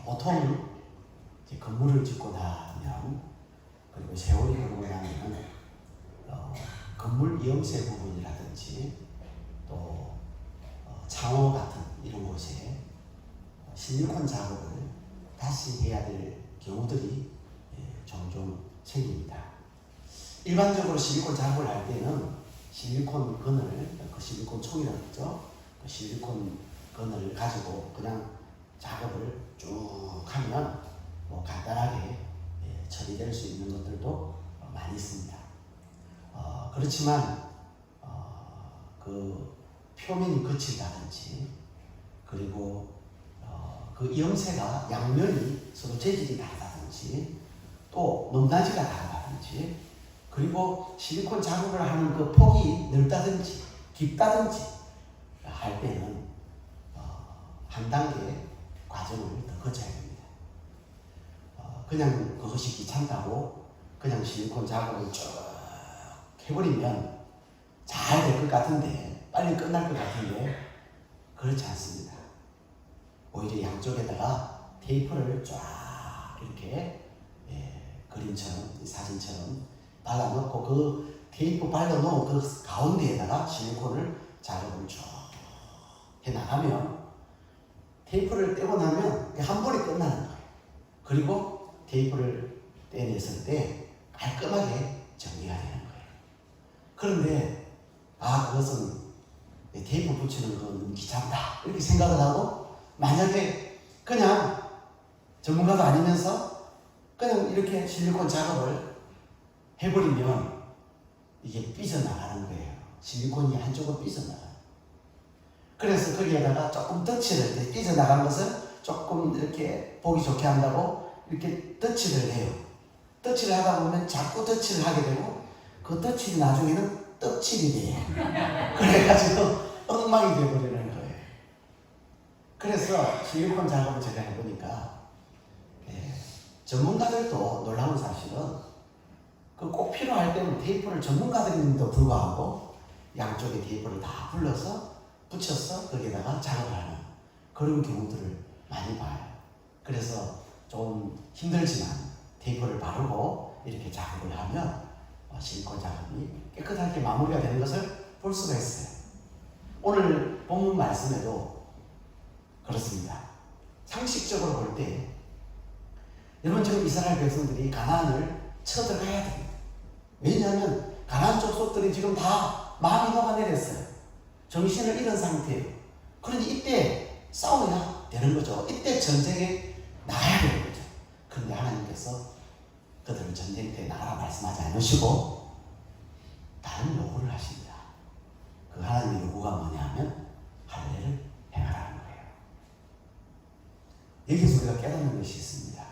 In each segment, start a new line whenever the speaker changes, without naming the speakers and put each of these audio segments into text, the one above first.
보통 이제 건물을 짓고 나면 그리고 세월이 흐르고 나면 건물 이음새 부분이라든지 또 창호 같은 이런 곳에 실리콘 작업을 다시 해야 될 경우들이 종종 생깁니다. 일반적으로 실리콘 작업을 할 때는 실리콘 건을, 그 실리콘 총이라고 했죠. 그 실리콘 건을 가지고 그냥 작업을 쭉 하면 뭐 간단하게 처리될 수 있는 것들도 많이 있습니다. 그렇지만 그 표면이 거칠다든지 그리고 그 이음새가 양면이 서로 재질이 다르다든지 또 높낮이가 다르다든지 그리고 실리콘 작업을 하는 그 폭이 넓다든지 깊다든지 할 때는 한 단계 과정을 더 거쳐야 됩니다. 그냥 그것이 귀찮다고 그냥 실리콘 작업을 쭉 해버리면 잘 될 것 같은데 빨리 끝날 것 같은데 그렇지 않습니다. 오히려 양쪽에다가 테이프를 쫙 이렇게 그림처럼 사진처럼 발라놓고 그 테이프 발라놓은 그 가운데에다가 실리콘을 작업을 쭉 해나가면 테이프를 떼고 나면 한 번에 끝나는 거예요. 그리고 테이프를 떼냈을 때 깔끔하게 정리가 되는 거예요. 그런데 그것은 테이프 붙이는 건 너무 귀찮다 이렇게 생각을 하고 만약에 그냥 전문가도 아니면서 그냥 이렇게 실리콘 작업을 해버리면 이게 삐져나가는 거예요. 실리콘이 한쪽으로 삐져나가요. 그래서 거기에다가 조금 터치를 삐져나간 것을 조금 이렇게 보기 좋게 한다고 이렇게 터치를 해요. 터치를 하다 보면 자꾸 터치를 하게 되고 그 터치가 나중에는 떡칠이 돼요. 그래가지고 엉망이 되어버리는 거예요. 그래서 실리콘 작업을 제가 해보니까 전문가들도 놀라운 사실은 그 꼭 필요할 때는 테이프를 전문가들인데도 불구하고 양쪽에 테이프를 다 불러서 붙여서 거기에다가 작업을 하는 그런 경우들을 많이 봐요. 그래서 좀 힘들지만 테이프를 바르고 이렇게 작업을 하면 실리콘 작업이 깨끗하게 마무리가 되는 것을 볼 수가 있어요. 오늘 본문 말씀에도 그렇습니다. 상식적으로 볼 때 여러분 지금 이스라엘 백성들이 가나안을 쳐들어가야 됩니다. 왜냐하면 가나안 족속들이 지금 다 마음이 녹아내렸어요. 정신을 잃은 상태예요. 그러니 이때 싸워야 되는 거죠. 이때 전쟁에 나가야 되는 거죠. 그런데 하나님께서 그들을 전쟁터에 나가라 말씀하지 않으시고 다른 요구를 하십니다. 그 하나님의 요구가 뭐냐면 할례를 행하라는 거예요. 여기서 우리가 깨닫는 것이 있습니다.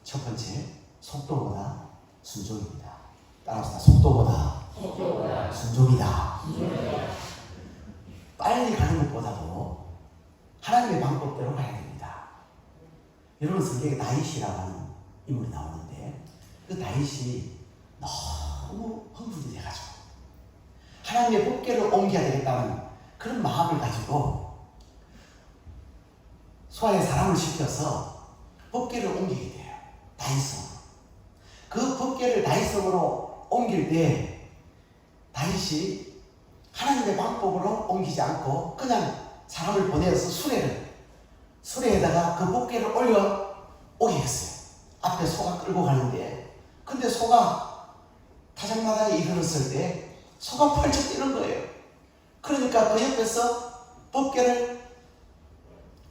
첫 번째, 속도보다 순종입니다. 따라합시다. 속도보다 순종이다. 빨리 가는 것보다도 하나님의 방법대로 가야 됩니다. 여러분 성경에 다윗이라고 하는 인물이 나오는데 그 다윗이 너무 흥분이 돼가지고 하나님의 법궤를 옮겨야 되겠다는 그런 마음을 가지고 소아의 사람을 시켜서 법궤를 옮기게 돼요. 다윗성. 그 법궤를 다윗성으로 옮길 때 다윗이 하나님의 방법으로 옮기지 않고 그냥 사람을 보내서 수레에다가 그 법궤를 올려 오게 했어요. 앞에 소가 끌고 가는데 근데 소가 타작마당에 이르렀을 때 소가 펄쩍 뛰는 거예요. 그러니까 그 옆에서 법궤를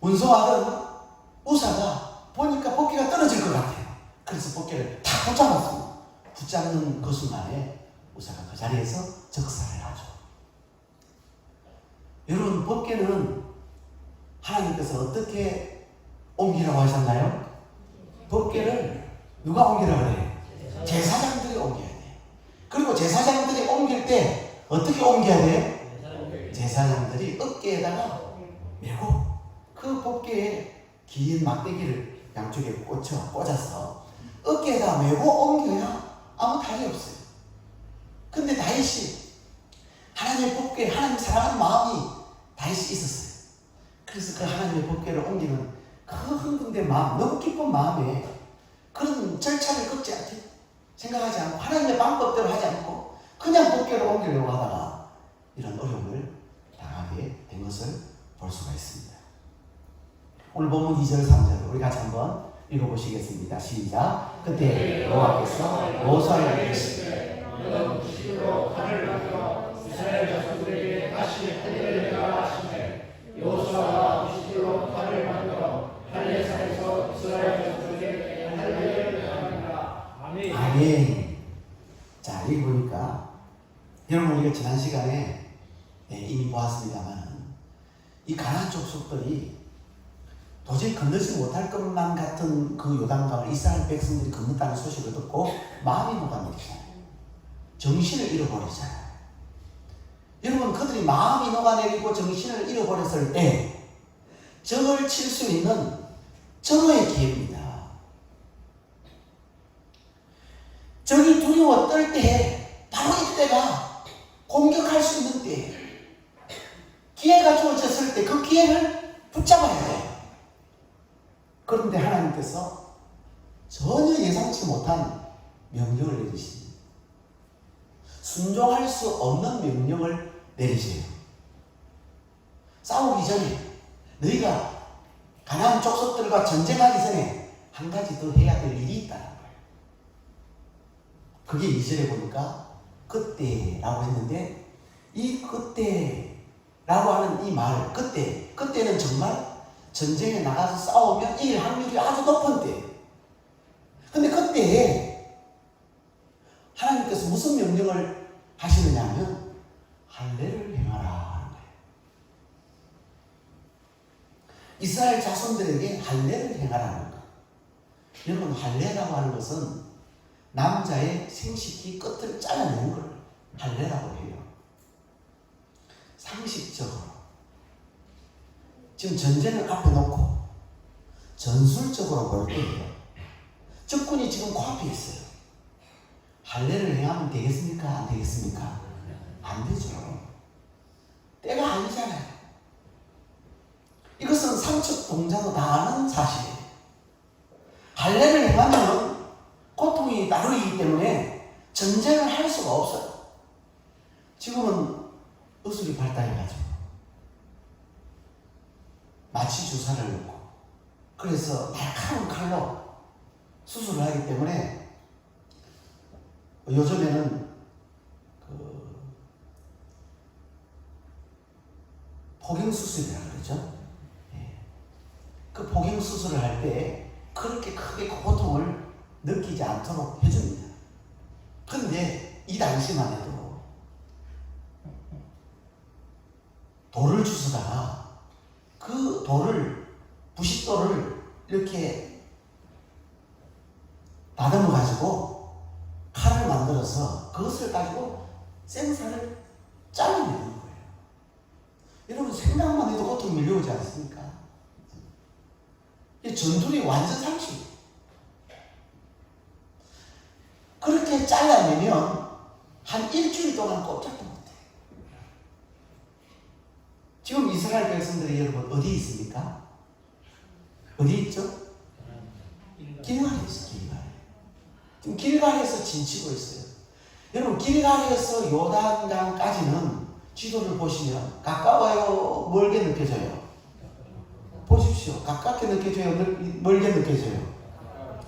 운송하던 우사가 보니까 법궤가 떨어질 것 같아요. 그래서 법궤를 탁 붙잡았습니다. 붙잡는 그 순간에 우사가 그 자리에서 적사를 하죠. 여러분 법궤는 하나님께서 어떻게 옮기라고 하셨나요? 법궤를 누가 옮기라고 그래요? 제사장들이 옮겨야 돼요. 그리고 제사장들이 옮길 때 어떻게 옮겨야 돼요? 제사장들이 어깨에다가 메고 그 법궤에 긴 막대기를 양쪽에 꽂아서 어깨에다 메고 옮겨야 아무 탈이 없어요. 근데 다윗이 하나님의 법궤, 하나님 사랑하는 마음이 다윗이 있었어요. 그래서 그 하나님의 법궤를 옮기는 그 흥분된 마음, 너무 기쁜 마음에 그런 절차를 걷지 않게 생각하지 않고 하나님의 방법대로 하지 않고 그냥 법궤로 옮기려고 하다가 이런 어려움을 당하게 된 것을 볼 수가 있습니다. 오늘 본문 2절 3절 우리 같이 한번 읽어보시겠습니다. 시작. 그때 여호와께서 모세를 부르시되 너는 부시로 칼을 만들어 이스라엘 자손들에게 다시 할례를 행하라 하시매 여호수아가 부시로 칼을 만들어 할례산에서 이스라엘 자손들에게 할례를 행하니라. 아멘. 아멘. 자, 여기 보니까 여러분 우리가 지난 시간에 이미 보았습니다만 이 가나안 족속들이 도저히 건너지 못할 것만 같은 그 요단강을 이스라엘 백성들이 건넜다는 소식을 듣고 마음이 녹아내리잖아요. 정신을 잃어버리잖아요. 여러분 그들이 마음이 녹아내리고 정신을 잃어버렸을 때 적을 칠 수 있는 적의 기회입니다. 적이 두려워 떨 때에 바로 이때가 공격할 수 있는 때예요. 기회가 주어졌을 때 그 기회를 붙잡아야 돼요. 그런데 하나님께서 전혀 예상치 못한 명령을 내리십니다. 순종할 수 없는 명령을 내리세요. 싸우기 전에 너희가 가나안 족속들과 전쟁하기 전에 한 가지 더 해야 될 일이 있다는 거예요. 그게 2절에 보니까 그때라고 했는데 이 그때라고 하는 이 말 그때는 정말 전쟁에 나가서 싸우면 이길 확률이 아주 높은 때예요. 근데 그때에 하나님께서 무슨 명령을 하시느냐 하면 할례를 행하라 하는 거예요. 이스라엘 자손들에게 할례를 행하라는 거예요. 여러분 할례라고 하는 것은 남자의 생식기 끝을 잘라내는 걸 할례라고 해요. 상식적으로 지금 전쟁을 앞에 놓고 전술적으로 볼 때예요. 적군이 지금 코앞에 있어요. 할례를 행하면 되겠습니까? 안 되겠습니까? 안 되죠. 때가 아니잖아요. 이것은 삼척 동자도 다 아는 사실이에요. 할례를 행하면 고통이 따르기 때문에 전쟁을 할 수가 없어요. 지금은 의술이 발달해가지고 마취 주사를 넣고 그래서 날카로운 칼로 수술을 하기 때문에 요즘에는 포경수술이라고 그러죠. 그 포경수술을 할 때 그렇게 크게 고통을 느끼지 않도록 해줍니다. 그런데 이 당시만 해도 돌을 주스다가 그 부싯돌을 이렇게 다듬어 가지고 칼을 만들어서 그것을 가지고 생살을 잘라내는 거예요. 여러분 생각만 해도 고통이 밀려오지 않습니까? 이 전투의 완전 상식. 그렇게 잘라내면 한 일주일 동안 꼼짝도 못해요. 지금 이스라엘 백성들이 여러분 어디 있습니까? 어디 있죠? 길갈에 있어요. 길갈에. 지금 길갈에서 진치고 있어요. 여러분 길갈에서 요단강까지는 지도를 보시면 가까워요? 멀게 느껴져요? 보십시오. 가깝게 느껴져요? 멀게 느껴져요?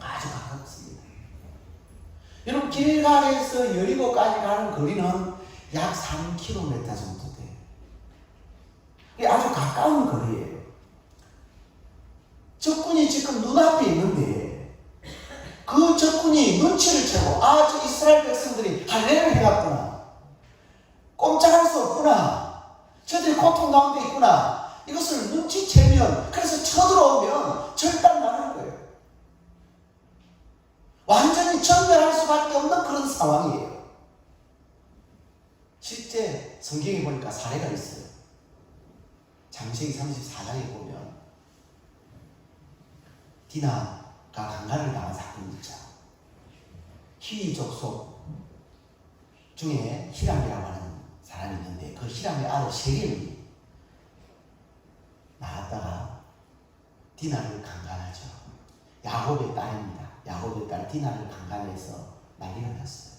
아주 가깝습니다. 여러분 길갈에서 여리고까지 가는 거리는 약 3km 정도 돼요. 이게 아주 가까운 거리예요. 적군이 지금 눈앞에 있는데 그 적군이 눈치를 채고 저 이스라엘 백성들이 할례를 해갔구나. 꼼짝할 수 없구나. 저들이 고통 가운데 있구나. 이것을 눈치채면 그래서 쳐들어오면 절단나는 거예요. 완전히 전멸할 수밖에 없는 그런 상황이에요. 실제 성경에 보니까 사례가 있어요. 창세기 34장에 보면 디나가 강간을 당한 사건이 있죠. 히위 족속 중에 히람이라고 하는 사람이 있는데 그 히람의 아들 세겜이 나갔다가 디나를 강간하죠. 야곱의 딸입니다. 야곱의 딸 디나를 강간해서 난리가 났어요.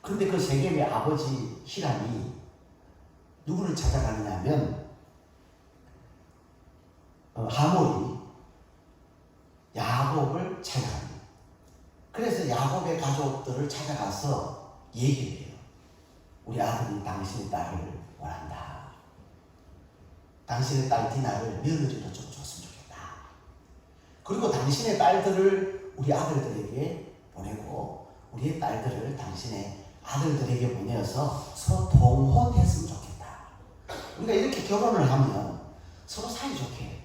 그런데 그 세겜의 아버지 히람이 누구를 찾아가느냐면 하몰이 야곱을 찾아갑니다. 그래서 야곱의 가족들을 찾아가서 얘기를 해요. 우리 아들이 당신의 딸을 원한다. 당신의 딸 디나를 며느리로 좀 줬으면 좋겠다. 그리고 당신의 딸들을 우리 아들들에게 보내고 우리의 딸들을 당신의 아들들에게 보내어서 서로 동혼했으면 좋겠다. 우리가 이렇게 결혼을 하면 서로 사이좋게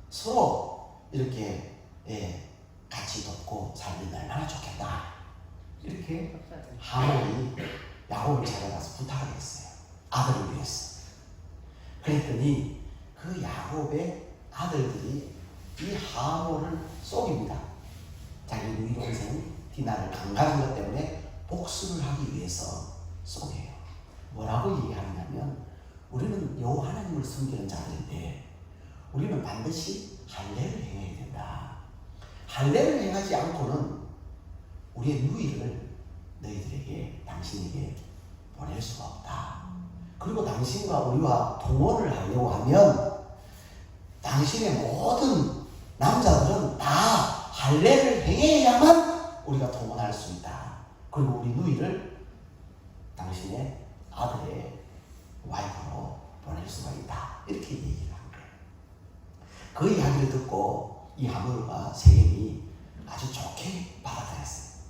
서로 이렇게 같이 돕고 살면 얼마나 좋겠다. 이렇게 하몰이 야곱을 찾아가서 부탁을 했어요. 아들을 위해서. 그랬더니 그 야곱의 아들들이 이 하몰을 속입니다. 자기 누이 동생 디나를 강간한 것 때문에 복수를 하기 위해서 속여요. 뭐라고 얘기하냐면 우리는 여호와 하나님을 섬기는 자들인데 우리는 반드시 할례를 행해야 된다. 할례를 행하지 않고는 우리의 누이를 너희들에게 당신에게 보낼 수가 없다. 그리고 당신과 우리와 동원을 하려고 하면 당신의 모든 남자들은 다 할례를 행해야만 우리가 동원할 수 있다. 그리고 우리 누이를 당신의 아들의 와이프로 보낼 수가 있다. 이렇게 얘기를 한 거예요. 그 이야기를 듣고 이 하몰과 세겜이 아주 좋게 받아들였어요.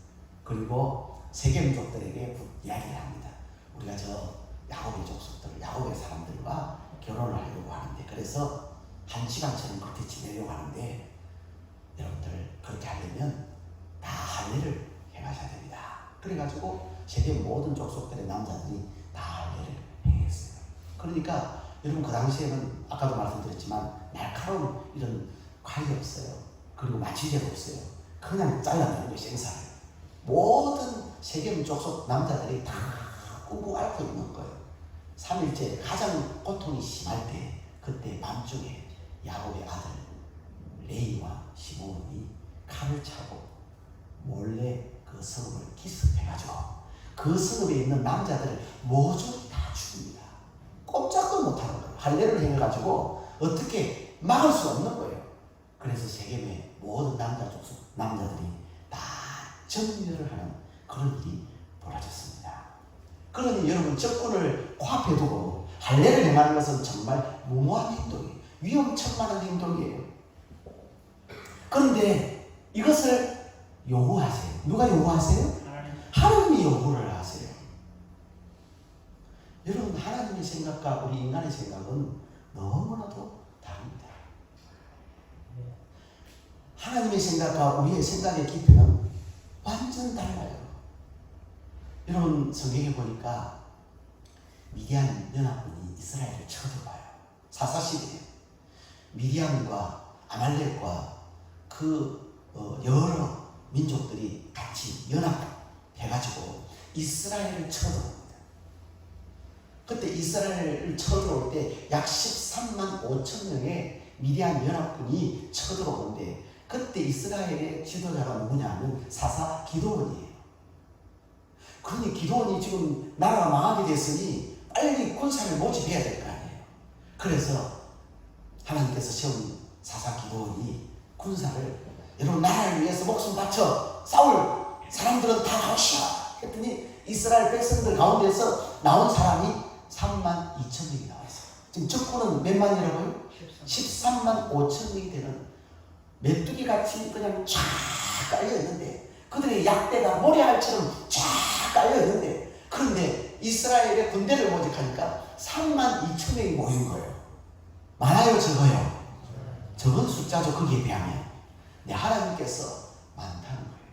그리고 세겜족들에게 이야기를 합니다. 우리가 저 야곱의 족속들, 야곱의 사람들과 결혼을 하려고 하는데 그래서 한 시간처럼 그렇게 지내려고 하는데 여러분들 그렇게 하려면 다 할례를 행하셔야 됩니다. 그래가지고 세겜 모든 족속들의 남자들이 다 할례를 행했어요. 그러니까 여러분 그 당시에는 아까도 말씀드렸지만 날카로운 이런 칼이 없어요. 그리고 마취제가 없어요. 그냥 잘라내는 것이 생사를. 모든 세겜 족속 남자들이 다 꽁꽁 앓고 있는 거예요. 3일째 가장 고통이 심할 때 그때 밤중에 야곱의 아들 레이와 시므온이 칼을 차고 몰래 그 성읍을 기습해가지고 그 성읍에 있는 남자들을 모조리 다 죽입니다. 꼼짝도 못하는 거예요. 할례를 행해가지고 어떻게 막을 수 없는 거예요. 그래서 세겜의 모든 남자들이 다 전멸을 하는 그런 일이 벌어졌습니다. 그러니 여러분 적군을 코앞에 두고 할례를 행하는 것은 정말 무모한 행동이에요. 위험천만한 행동이에요. 그런데 이것을 요구하세요. 누가 요구하세요? 하나님이 요구를 하세요. 여러분 하나님의 생각과 우리 인간의 생각은 너무나도 다릅니다. 하나님의 생각과 우리의 생각의 깊이는 완전 달라요. 여러분 성경에 보니까 미디안 연합군이 이스라엘을 쳐들어와요. 사사시대에 미디안과 아말렉과 그 여러 민족들이 같이 연합해가지고 이스라엘을 쳐들어옵니다. 그때 이스라엘을 쳐들어올 때 약 13만 5천 명의 미디안 연합군이 쳐들어오는데 그때 이스라엘의 지도자가 누구냐면 사사 기드온이에요. 그러니 기드온이 지금 나라가 망하게 됐으니 빨리 군사를 모집해야 될 거 아니에요. 그래서 하나님께서 세운 사사 기드온이 군사를 여러분 나라를 위해서 목숨 바쳐 싸울 사람들은 다 나오시오 했더니 이스라엘 백성들 가운데서 나온 사람이 3만 2천 명이 나와있어요. 지금 적군은 몇 만이라고요? 13만 5천 명이 되는 메뚜기 같이 그냥 쫙 깔려있는데 그들의 약대가 모래알처럼 쫙 깔려있는데 그런데 이스라엘의 군대를 모집하니까 3만 2천 명이 모인 거예요. 많아요 적어요? 적은 숫자죠. 거기에 비하면. 네, 하나님께서 많다는 거예요.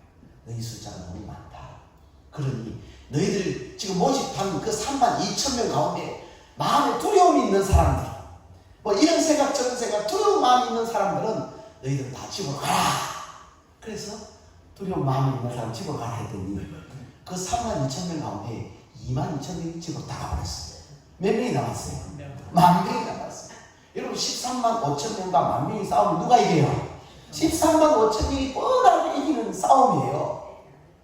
너희 숫자가 너무 많다. 그러니 너희들 지금 모집한 그 3만 2천 명 가운데 마음에 두려움이 있는 사람들 뭐 이런 생각 저런 생각 두려운 마음이 있는 사람들은 너희들 다 집으로 가라. 그래서 두려운 마음이 있는 사람 집으로 가라 했더니 그 3만 2천 명 가운데 2만 2천 명이 집으로 다 가버렸어요. 몇 명이 남았어요? 10,000명이 남았어요. 여러분 13만 5천 명과 만 명이 싸우면 누가 이겨요? 13만 5천 명이 뻔하게 이기는 싸움이에요.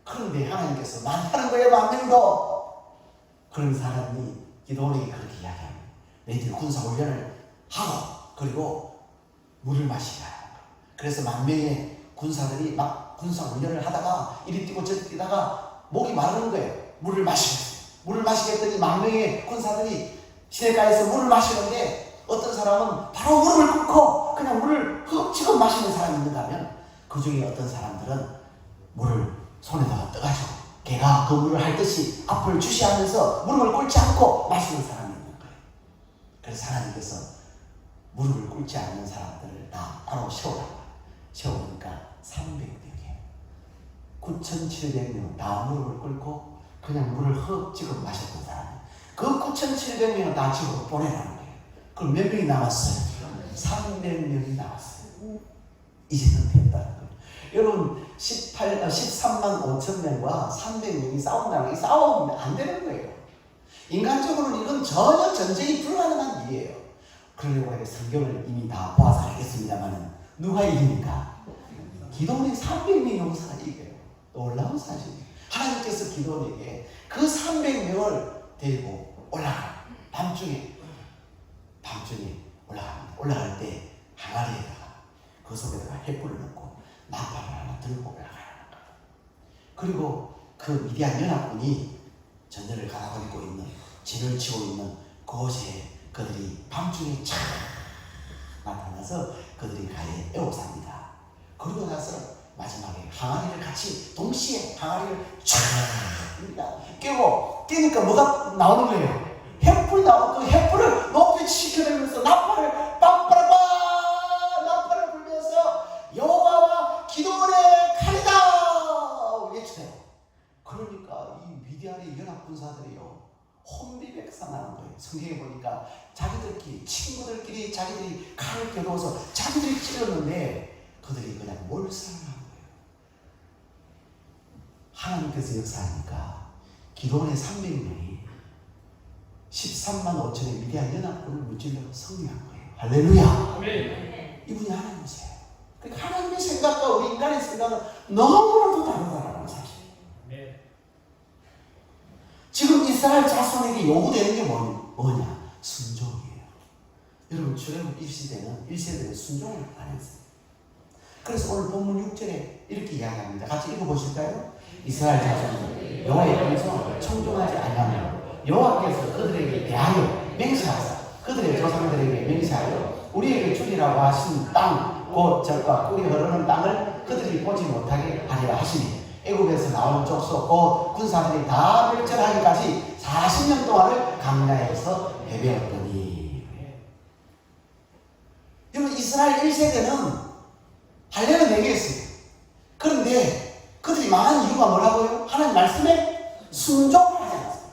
그런데 하나님께서 많다는 거예요. 만 명도. 그런 사람이 기도원에게 그렇게 이야기합니다. 너희들 군사훈련을 하고 그리고 물을 마시라. 그래서 만 명의 군사들이 막 군사훈련을 하다가 이리 뛰고 저리 뛰다가 목이 마르는 거예요. 물을 마시겠어요. 물을 마시겠더니 만 명의 군사들이 시내가에서 물을 마시는데 어떤 사람은 바로 무릎을 꿇고 그냥 물을 흡지금 마시는 사람이 있는가 하면 그 중에 어떤 사람들은 물을 손에다가 떠가지고 걔가 그 물을 할 듯이 앞을 주시하면서 무릎을 꿇지 않고 마시는 사람이 있는 거예요. 그래서 하나님께서 무릎을 꿇지 않는 사람들을 다 따로 세우라고. 세우니까 300명이에요. 9,700명 다 무릎을 꿇고 그냥 물을 흡지금 마셨던 사람이. 그 9,700명은 다 지금 보내라는 거예요. 그럼 몇 명이 남았어요? 300명이 남았어요. 이제는 됐다는 거예요. 여러분 13만 5천 명과 300명이 싸운다는 게 싸우면 안 되는 거예요. 인간적으로는 이건 전혀 전쟁이 불가능한 일이에요. 그러려고 해서 성경을 이미 다 보아서 알겠습니다만 누가 이깁니까? 기도원의 300명의 용사가 이겨요. 놀라운 사실이에요. 하나님께서 기도원에게 그 300명을 데리고 올라가. 밤중에 올라갑니다. 올라갈 때 항아리에다가 그 속에다가 횃불을 넣고 나팔을 하나 들고 올라가는 거예요. 그리고 그 미디안 연합군이 전열을 갈아버리고 있는, 진을 치고 있는 그곳에 그들이 밤중에 촥 나타나서 그들이 가에 에워쌉니다. 그러고 나서 마지막에 항아리를 같이 동시에 항아리를 촥 깨니까 뭐가 나오는 거예요? 횃불이 나오고 그 횃불을 높이 치켜내면서 나팔을 빵빠라빵 나팔을 불면서 여호와와 기도원의 칼이다 외쳐요. 그러니까 이 미디안의 연합군사들이요 혼비백산하는 거예요. 성경에 보니까 자기들끼리 친구들끼리 자기들이 칼을 겨누어서 자기들이 찔렀는데 그들이 그냥 몰살을 하는 거예요. 하나님께서 역사하니까 기도원의 300명이 13만 5천의 미디안 연합군을 무찔러 승리한 거예요. 할렐루야. 아멘. 이분이 하나님이세요. 그러니까 하나님의 생각과 우리 인간의 생각은 너무나도 다르다는 사실이에요. 네. 지금 이스라엘 자손에게 요구되는 게 뭐냐? 순종이에요. 여러분 출애굽 1세대는 순종을 안 했어요. 그래서 오늘 본문 6절에 이렇게 이야기합니다. 같이 읽어보실까요? 이스라엘 자손들 여호와의 음성을 청종하지 아니하며 여호와께서 그들에게 대하여 맹세하사 그들의 조상들에게 맹세하여 우리에게 주리라고 하신 땅, 곧 젖과 꿀이 흐르는 땅을 그들이 보지 못하게 하리라 하시니 애굽에서 나온 족속 곧 군사들이 다 멸절하기까지 40년 동안을 광야에서 헤매었더니. 여러분 이스라엘 1세대는 할례를 매겼어요. 그런데 그들이 망한 이유가 뭐라고요? 하나님 말씀에 순종을 하지 않았어요.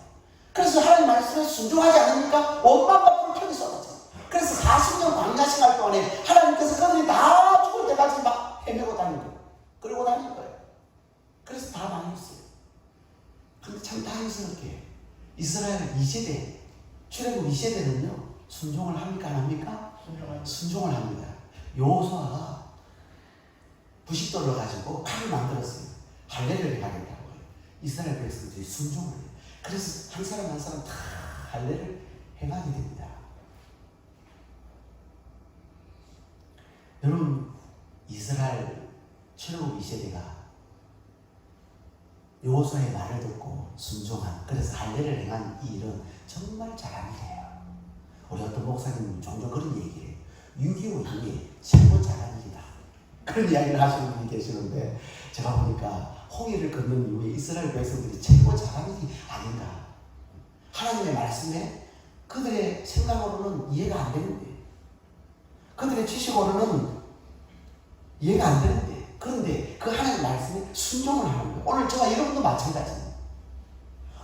그래서 하나님 말씀에 순종하지 않으니까 원망과 불평이 쏟아져요. 그래서 40년 광야 생활 동안에 하나님께서 그들이 다 죽을 때까지 막 헤매고 다닌 거예요. 그러고 다닌 거예요. 그래서 다 망했어요. 근데 참 다행스럽게 이스라엘 2세대, 출애굽 2세대는요 순종을 합니까 안 합니까? 순종을 합니다. 여호수아가 부싯돌을 가지고 칼을 만들었어요. 할례를 하겠다고 해요. 이스라엘 백성들이 순종을 해요. 그래서 한 사람 한 사람 다 할례를 행하게 됩니다. 여러분 이스라엘 출애굽 2세대가 여호수아의 말을 듣고 순종한, 그래서 할례를 행한 이 일은 정말 잘한 일이에요. 우리 어떤 목사님은 종종 그런 얘기해요. 6.25 이후에 최고 잘한 일이다. 그런 이야기를 하시는 분이 계시는데 제가 보니까 홍해를 건넌 이후에 이스라엘 백성들이 최고 잘한 일이 아닌가. 하나님의 말씀에 그들의 생각으로는 이해가 안 되는데, 그들의 지식으로는 이해가 안 되는데, 그런데 그 하나님의 말씀에 순종을 하는 거예요. 오늘 저와 여러분도 마찬가지입니다.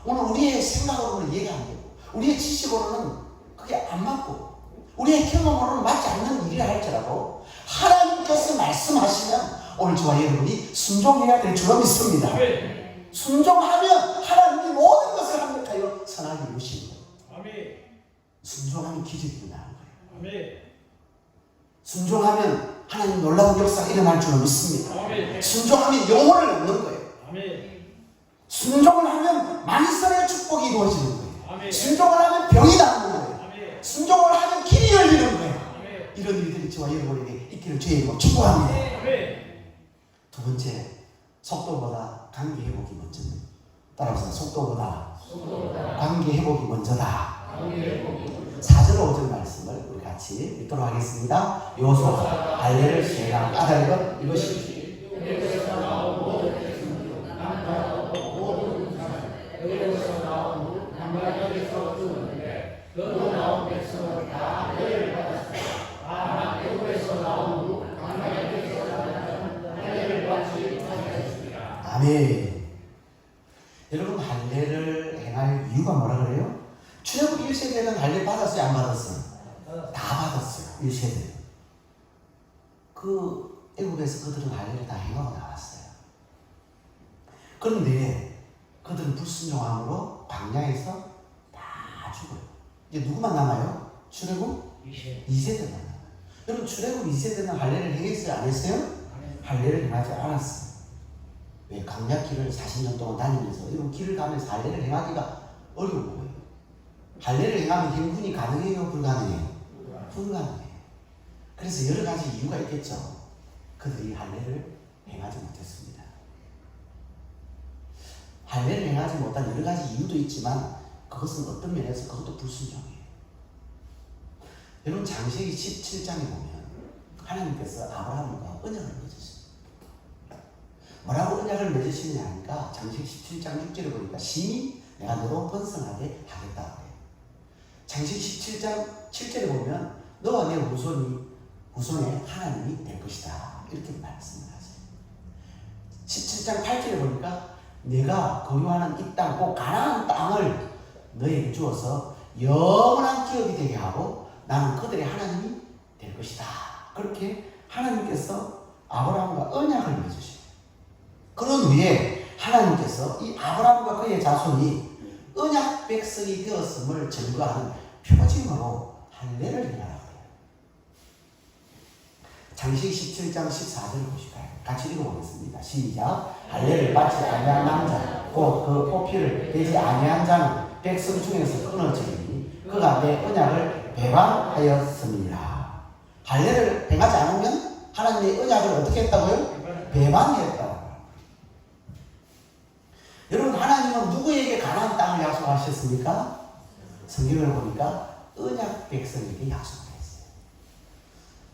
오늘 우리의 생각으로는 이해가 안 되고 우리의 지식으로는 그게 안 맞고 우리의 경험으로는 맞지 않는 일이라 할지라도 하나님께서 말씀하시면 오늘 저와 여러분이 순종해야 될 줄로 믿습니다. 순종하면 하나님이 모든 것을 합력하여 선하게 이루시는 거예요. 순종하면 기적이 나는 거예요. 순종하면 하나님 놀라운 역사가 일어날 줄 믿습니다.
아멘.
순종하면 영혼을 얻는 거예요.
아멘.
순종을 하면 만선의 축복이 이루어지는 거예요.
아멘.
순종을 하면 병이 낫는 거예요.
아멘.
순종을 하면 길이 열리는 거예요.
아멘.
이런 일들이 저와 여러분에게 있기를 주의 이름으로 축복합니다.
아멘.
두 번째, 속도보다 관계 회복이 먼저입니다. 따라합시다. 속도보다 관계 회복이 먼저다. 4절 5절 말씀을 우리 같이 읽도록 하겠습니다. 요소가 할례를 시행한 까닭은 이것이 아멘. 여러분, 할례를 행할 이유가 뭐라 그래요? 출애굽 1세대는 할례 받았어요? 안 받았어요? 다 받았어요. 1세대. 그 애국에서 그들은 할례를 다 행하고 나왔어요. 그런데 그들은 불순종함으로 광야에서 다 죽어요. 이제 누구만 남아요? 출애굽 2세대만 남아요. 여러분, 출애굽 2세대는 할례를 행했어요? 안 했어요? 할례를 행하지 않았어요. 왜? 광야길을 40년 동안 다니면서 이런 길을 가면서 할례를 행하기가 어려운 거예요. 할례를 행하면 행군이 가능해요? 불가능해요? 불가능해요. 그래서 여러 가지 이유가 있겠죠. 그들이 할례를 행하지 못했습니다. 할례를 행하지 못한 여러 가지 이유도 있지만 그것은 어떤 면에서 그것도 불순종이에요. 여러분, 창세기 17장에 보면 하나님께서 아브라함과 언약을 맺으셨어요. 뭐라고 언약을 맺으시느냐 하니까 창세기 17장 6절에 보니까 심히 내가 너로 번성하게 하겠다 그래요. 창세기 17장 7절에 보면 너와 내 후손의 하나님이 될 것이다 이렇게 말씀을 하세요. 17장 8절에 보니까 내가 거류하는 이 땅, 꼭 가나안 땅을 너에게 주어서 영원한 기업이 되게 하고 나는 그들의 하나님이 될 것이다. 그렇게 하나님께서 아브라함과 언약을 맺으셔요. 그런 후에 하나님께서 이 아브라함과 그의 자손이 언약 백성이 되었음을 증거하는 표징으로 할례를 행하라고 해요. 창세기 17장 14절을 보실까요? 같이 읽어보겠습니다. 시작. 할례를 받지 아니한 남자 곧 그 포피를 대지 아니한 자는 백성 중에서 끊어지니 그가 내 언약을 배반하였습니다. 할례를 행하지 않으면 하나님의 언약을 어떻게 했다고요? 배반했다고. 여러분, 하나님은 누구에게 가나안 땅을 약속하셨습니까? 성경을 보니까 언약 백성에게 약속을 했어요.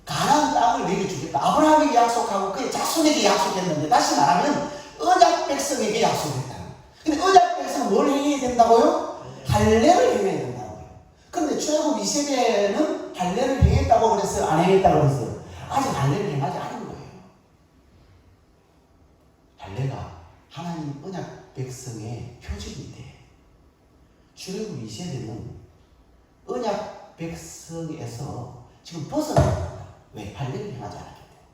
가나안 땅을 내게 주겠다. 아브라함에게 약속하고 그의 자손에게 약속했는데 다시 말하면 언약 백성에게 약속했다. 근데 언약 백성은 뭘 행해야 된다고요? 할례를 행해야 된다고요. 그런데 출애굽 2세대는 할례를 행했다고 그랬어요? 안 행했다고 그랬어요? 아직 할례를 행하지 않은 거예요. 할례가 하나님 언약 백성의 표징인데 출애굽 2세대는 언약 백성에서 지금 벗어납니다. 왜? 할례를 행하지 않았기 때문에.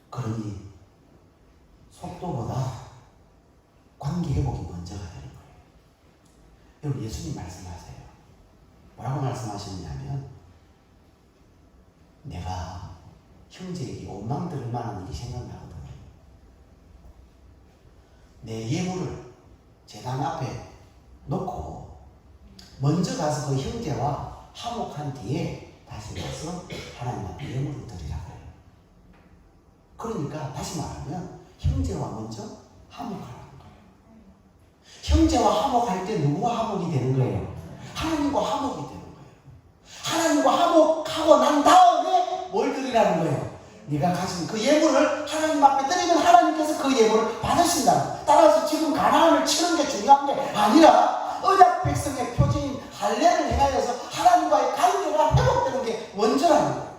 그러니 속도보다 관계 회복이 먼저가 되는 거예요. 여러분, 예수님 말씀하세요. 뭐라고 말씀하시느냐면 내가 형제에게 원망 들을 만한 일이 생각나거든요. 내 예물을 제단 앞에 놓고 먼저 가서 그 형제와 화목한 뒤에 다시 와서 하나님 앞에 예물을 드리라고 해요. 그러니까 다시 말하면 형제와 먼저 화목하라는 거예요. 형제와 화목할 때 누구와 화목이 되는 거예요? 하나님과 화목이 되는 거예요. 하나님과 화목하고 난 다음에 뭘 드리라는 거예요? 네가 가진 그 예물을 하나님 앞에 드리면 하나님께서 그 예물을 받으신다. 따라서 지금 가나안을 치는 게 중요한 게 아니라 언약 백성의 표징인 할례를 행하여서 하나님과의 관계가 회복되는 게 먼저라는 거예요.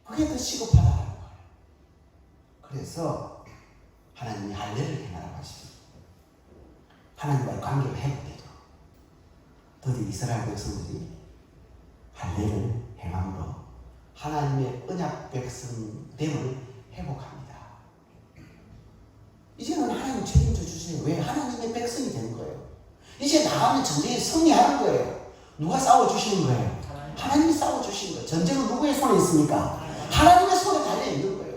그게 더 시급하다는 거예요. 그래서 하나님이 할례를 행하라고 하시죠. 하나님과의 관계가 회복되도록 더디 이스라엘 백성들이 할례를 행함으로 하나님의 언약 백성됨을 회복합니다. 이제는 하나님 책임져 주세요. 왜? 하나님의 백성이 되는 거예요. 이제 나가면 전쟁에 승리하는 거예요. 누가 싸워주시는 거예요? 하나님이 싸워주신 거예요. 전쟁은 누구의 손에 있습니까? 하나님의 손에 달려있는 거예요.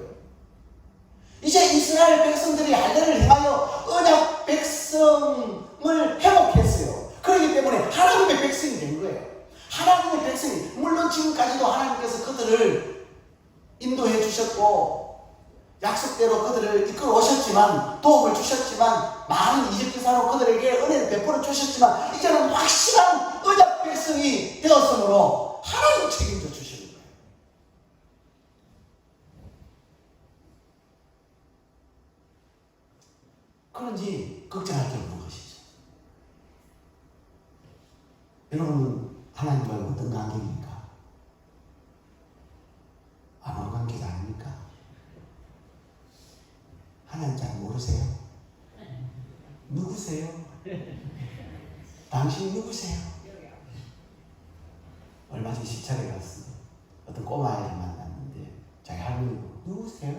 이제 이스라엘 백성들이 할례를 행하여 언약 백성을 회복했어요. 그렇기 때문에 하나님의 백성이 된 거예요. 하나님의 백성이, 물론 지금까지도 하나님께서 그들을 인도해 주셨고 약속대로 그들을 이끌어 오셨지만, 도움을 주셨지만, 많은 이집트사로 그들에게 은혜를 베풀어 주셨지만, 이제는 확실한 언약 백성이 되었으므로 하나님 책임져 주시는 거예요. 그런지 걱정할 게 없는 것이죠. 여러분은 하나님과 어떤 관계입니까? 아무 관계가 아닙니까? 하나님 잘 모르세요? 누구세요? 당신 누구세요? 얼마 전에 시찰에 갔어요. 어떤 꼬마아이를 만났는데 자기 할머니 보고 누구세요?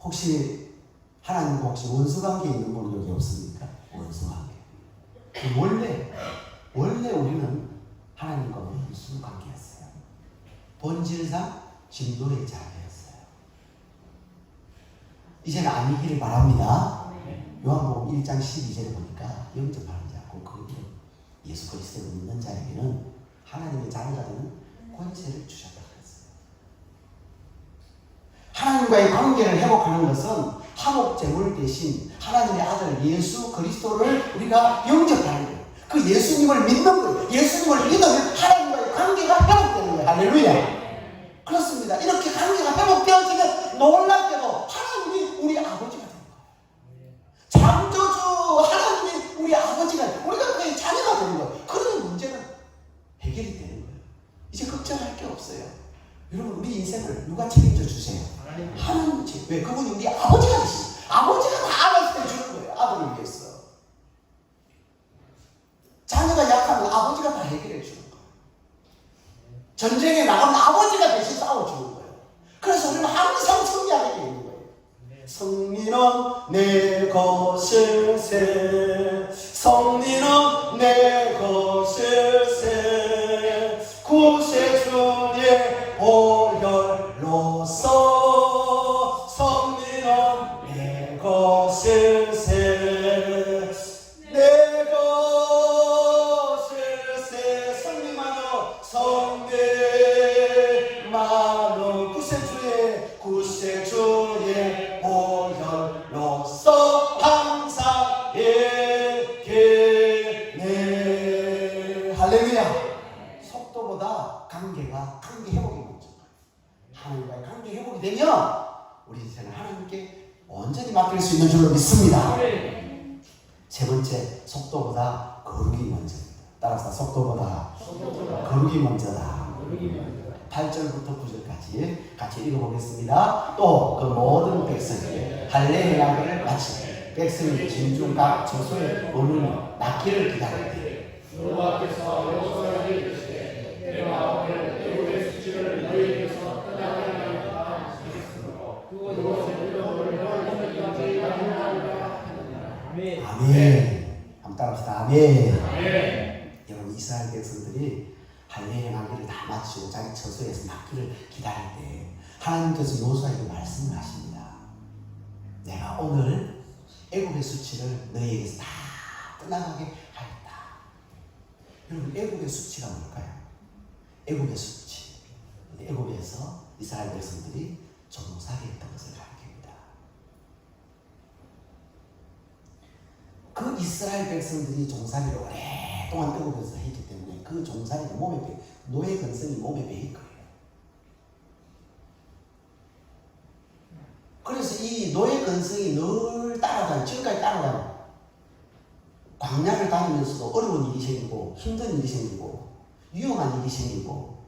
혹시 하나님과 혹시 원수관계 있는 분 여기 없습니까? 원수관계. 원래 우리는 하나님과 원수관계였어요. 본질상 진도의 자녀였어요. 이제는 아니기를 바랍니다. 요한복음 1장 12절에 보니까 영접하는 자, 그분은 예수 그리스도를 믿는 자에게는 하나님의 자녀가 되는 권세를 주셨다 그랬어요. 하나님과의 관계를 회복하는 것은 화목제물 대신 하나님의 아들 예수 그리스도를 우리가 영접하는 거예요. 그 예수님을 믿는 거예요. 예수님을 믿으면 하나님과의 관계가 회복되는 거예요. 할렐루야. 그렇습니다. 이렇게 관계가 회복되어지면 놀랍게도 하나님이 우리 아버지가 되는 거예요. 창조주 하나님이 우리 아버지가, 우리가 그의 자녀가 되는 거예요. 그런 문제는 해결이 되는 거예요. 이제 걱정할 게 없어요. 여러분, 우리 인생을 누가 책임져 주세요? 하나님 책임. 왜? 그분이 우리 아버지가 되시죠. 아버지가 다 알아서 해주는 거예요. 아들을 위해서. 자녀가 약하면 아버지가 다 해결해 주는 거예요. 전쟁에 나가면 아버지가 대신 싸워주는 거예요. 그래서 우리는 항상 승리하게 되어 있는 거예요. 승리는 내 것일세, 성리는 내 것일세, 구세주의 보혈로서 성리는 내 것일세, 내 것일세, 성리만으로 성리만으로 구세주의 보혈로서 항상 예게네. 할렐루야. 속도보다 관계 회복이 먼저. 하나님과의 관계 회복이 되면 우리 인생을 하나님께 온전히 맡길 수 있는 줄로 믿습니다. 세 번째, 속도보다 거룩이 먼저입니다. 따라서 속도보다 거룩이 먼저다. 8절부터 9절까지 같이 읽어보겠습니다. 또 그 모든 백성이 할례 행하기를 마치고 백성이 진중 각 처소에 오르니 낫기를 기다리되 여호와께서 여호수아에게 이르시되 내가 오늘 애굽의 수치를 너희에게서 떠나게 하였다 하셨으므로 그곳에 너희를 너희까지 가리라. 아멘. 한번 따라합시다. 아멘. 여러분, 이스라엘 백성들이 할례 행하기를 다 마치고 자기 처소에서 낫기를 기다릴 때 하나님께서 여호수아에게 말씀을 하십니다. 내가 오늘 애굽의 수치를 너희에게서 다 떠나가게 하였다. 여러분, 애굽의 수치가 뭘까요? 애굽의 수치. 애굽에서 이스라엘 백성들이 종살이했던 것을 가리킵니다. 그 이스라엘 백성들이 종살이를 오랫동안 애굽에서 했기 때문에 그 종살이가 노예 근성이 몸에 배일 거예요. 그래서 이 노예 근성이 늘 따라가는, 지금까지 따라가는, 광야를 다니면서도 어려운 일이 생기고 힘든 일이 생기고 위험한 일이 생기고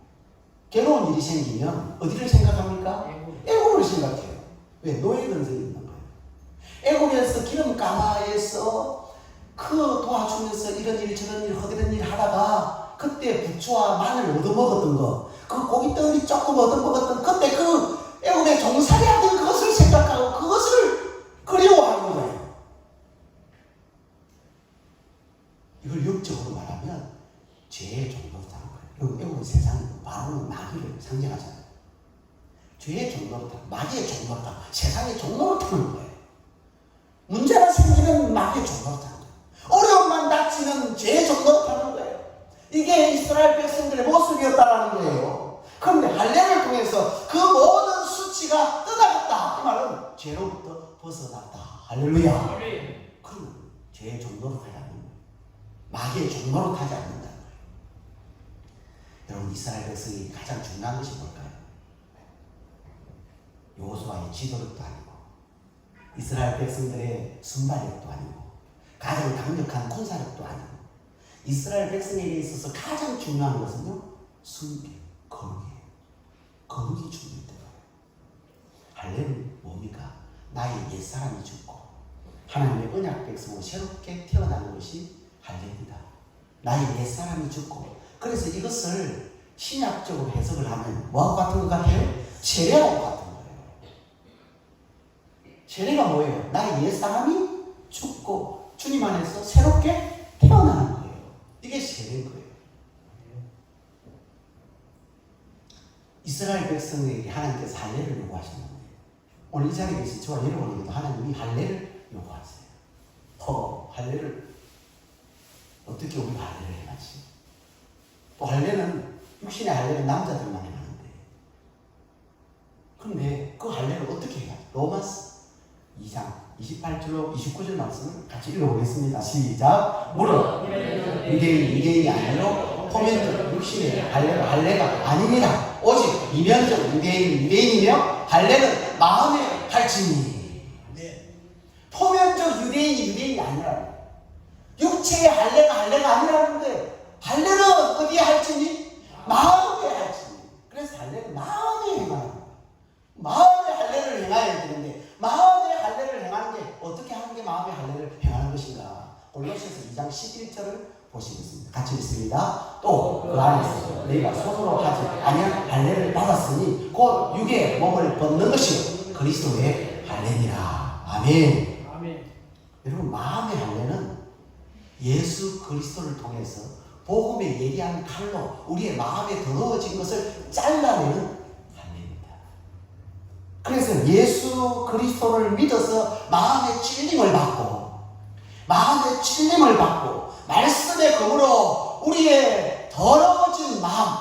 괴로운 일이 생기면 어디를 생각합니까? 애굽을 생각해요. 왜? 노예 근성이 있는 거예요. 애굽에서 기름가마에서 도와주면서 이런 일 저런 일 허드렛 일 하다가 그때 부추와 마늘 얻어먹었던 거, 그 고깃덩어리 조금 얻어먹었던 그때 그 애굽의 종살이 하던 그것을 생각하고 그것을 그리워하는 거예요. 죄의 종로로 타는 거예요. 애국은 세상은 바로는 마귀를 상징하잖아요. 죄의 종로로 타는, 마귀의 종로로 타는, 세상의 종로로 타는 거예요. 문제가 생기면 마귀의 종로로 타는 거예요. 어려움만 닥치는 죄의 종로로 타는 거예요. 이게 이스라엘 백성들의 모습이었다라는 거예요. 그런데 할례를 통해서 그 모든 수치가 떠나갔다. 이 말은 죄로부터 벗어났다. 할렐루야. 그러면 죄의 종로로 타지 않는 거예요. 마귀의 종로로 타지 않는다는 거예요. 여러분, 이스라엘 백성이 가장 중요한 것이 뭘까요? 여호수아의 지도력도 아니고, 이스라엘 백성들의 순발력도 아니고, 가장 강력한 군사력도 아니고, 이스라엘 백성에게 있어서 가장 중요한 것은요, 순비, 거룩이에요. 거룩이 중요했던 거예요. 할례는 뭡니까? 나의 옛사람이 죽고 하나님의 언약 백성으로 새롭게 태어나는 것이 할례입니다. 나의 옛사람이 죽고, 그래서 이것을 신약적으로 해석을 하면 뭐하고 같은 것 같아요? 세례하고 같은 거예요. 세례가 뭐예요? 나의 옛사람이 죽고 주님 안에서 새롭게 태어나는 거예요. 이게 세례인 거예요. 이스라엘 백성에게 하나님께서 할례를 요구하셨는데, 오늘 이 자리에 계신 저와 여러분에게도 하나님이 할례를 요구하세요. 할례를 어떻게 우리가 할례를 해야지? 또 할례는, 육신의 할례는 남자들만 해하는데, 그런데 그 할례를 어떻게 해야 지? 로마서 2장 28절로 29절 말씀을 같이 읽어보겠습니다. 시작. 무릇 유대인이 아니요 포면적 육신의 할례가 아닙니다. 오직 이면적 유대인이며 할례는 마음의 할지니. 포면적 유대인이 아니라, 육체의 할례가 아니라는 거예요. 할례는 어디에 할지니? 마음에 할지니. 그래서 할례는 마음에 행하는 거예요. 마음의 할례를 행해야 되는데, 마음의 할례를 행하는 게 어떻게 하는 게 마음의 할례를 행하는 것인가? 골로새서 2장 11절을 보시겠습니다. 같이 읽습니다. 또 그 안에서 너희가 손으로 하지 아니한 할례를 받았으니 곧 육의 몸을 벗는 것이 그리스도의 할례니라. 아멘. 여러분, 마음의 할례는 예수 그리스도를 통해서 복음의 예리한 칼로 우리의 마음에 더러워진 것을 잘라내는 할례입니다. 그래서 예수 그리스도를 믿어서 마음의 찔림을 받고 말씀의 검으로 우리의 더러워진 마음,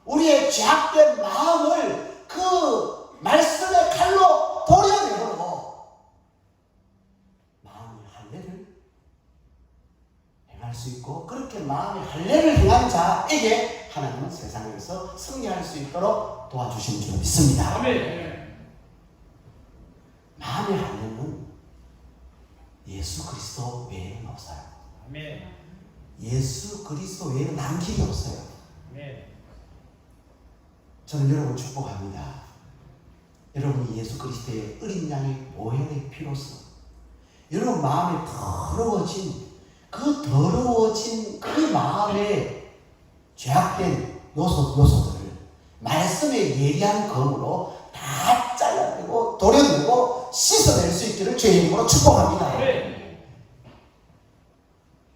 우리의 죄악된 마음을 그 말씀의 칼로 도려내고 마음의 할례를 행할 수 있고, 그렇게 마음의 할례를 행한 자에게 하나님은 세상에서 승리할 수 있도록 도와주신 줄 믿습니다. 아멘. 마음의 할례는 예수 그리스도 외에는 없어요. 아멘. 예수 그리스도 외에는 난 길이 없어요. 아멘. 저는 여러분 축복합니다. 여러분이 예수 그리스도의 어린 양의 보혈의 피로써 여러분 마음에 더러워진 그 마음에 죄악된 요소들을 말씀의 예리한 검으로 다 잘라내고 도려내고 씻어낼 수 있기를 주의 이름으로 축복합니다.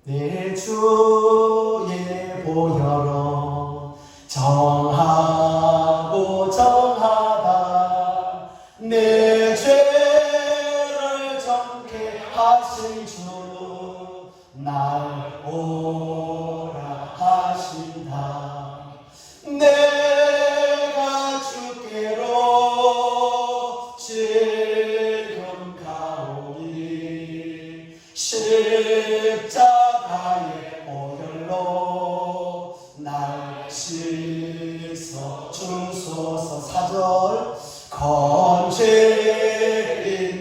내 주의 보혈로 정하고 정하다 내 죄를 정케 하신 주 날 오라 하신다. 내가 주께로 지금 가오니 십자가의 보혈로 날 씻어 주소서. 4절 건죄인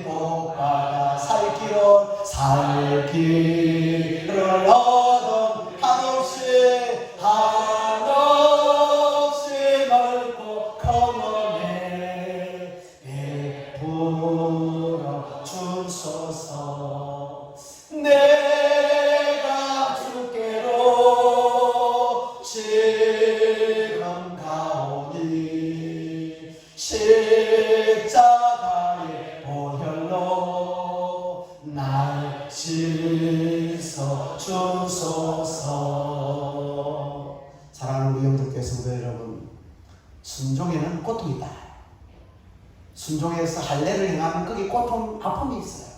복받아 살 길을 얻어 한없이 넓고 검은에 베풀어 주소서. 내가 주께로 지금 가오니 십자가의 보혈로 날 씻어 주소서. 성도 여러분, 순종에는 고통이 있다. 순종해서 할례를 행하면 거기에 고통, 아픔이 있어요.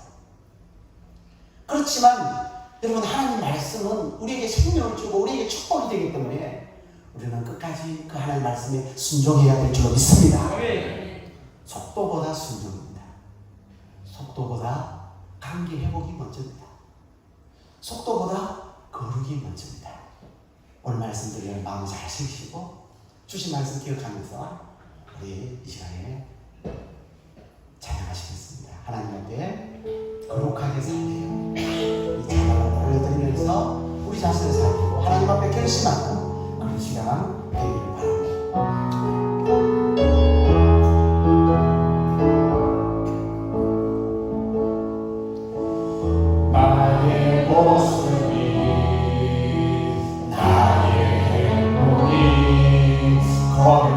그렇지만 여러분, 하나님 말씀은 우리에게 생명을 주고 우리에게 축복이 되기 때문에 우리는 끝까지 그 하나님 말씀에 순종해야 될 줄 믿습니다. 속도보다 순종입니다. 속도보다 관계 회복이 먼저입니다. 속도보다 거룩이 먼저입니다. 오늘 말씀 드리는 마음 잘 쓰시고 주신 말씀 기억하면서 우리 이 시간에 찬양하시겠습니다. 하나님 앞에 거룩하게 살래요. 이 찬양을 올려드리면서 우리 자신을 살리고 하나님 앞에 결심하는 그런 시간 되기를 바랍니다.
나의 모습이 나의 행복이 거룩